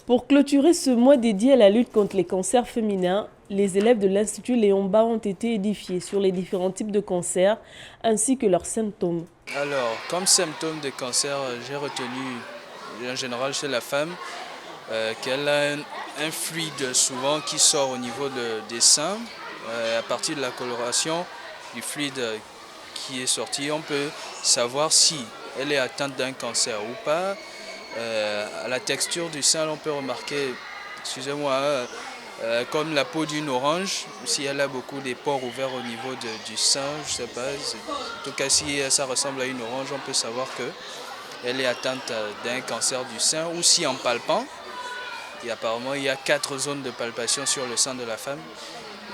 Pour clôturer ce mois dédié à la lutte contre les cancers féminins, les élèves de l'Institut Léon Bas ont été édifiés sur les différents types de cancers ainsi que leurs symptômes. Alors, comme symptômes de cancer, j'ai retenu en général chez la femme qu'elle a un fluide souvent qui sort au niveau des seins. À partir de la coloration du fluide qui est sorti, on peut savoir si elle est atteinte d'un cancer ou pas. À la texture du sein, on peut remarquer, excusez-moi, comme la peau d'une orange, si elle a beaucoup des pores ouverts au niveau du sein, je sais pas. En tout cas, si ça ressemble à une orange, on peut savoir qu'elle est atteinte d'un cancer du sein. Ou si en palpant, et apparemment il y a 4 zones de palpation sur le sein de la femme.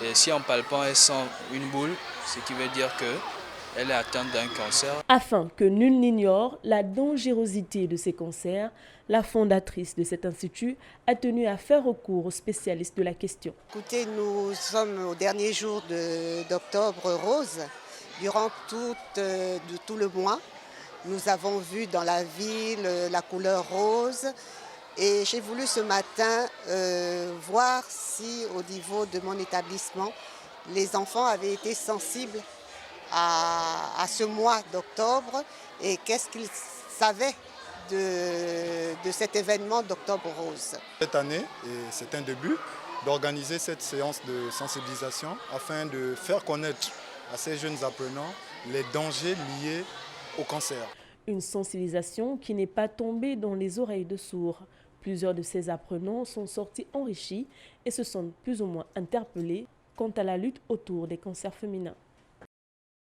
Et si en palpant, elle sent une boule, ce qui veut dire qu'elle est atteinte d'un cancer. Afin que nul n'ignore la dangerosité de ces cancers, la fondatrice de cet institut a tenu à faire recours aux spécialistes de la question. Écoutez, nous sommes au dernier jour d'Octobre Rose. Durant tout le mois, nous avons vu dans la ville la couleur rose. Et j'ai voulu ce matin voir si au niveau de mon établissement, les enfants avaient été sensibles à ce mois d'octobre et qu'est-ce qu'ils savaient de cet événement d'Octobre Rose. Cette année, et c'est un début, d'organiser cette séance de sensibilisation afin de faire connaître à ces jeunes apprenants les dangers liés au cancer. Une sensibilisation qui n'est pas tombée dans les oreilles de sourds. Plusieurs de ces apprenants sont sortis enrichis et se sentent plus ou moins interpellés quant à la lutte autour des cancers féminins.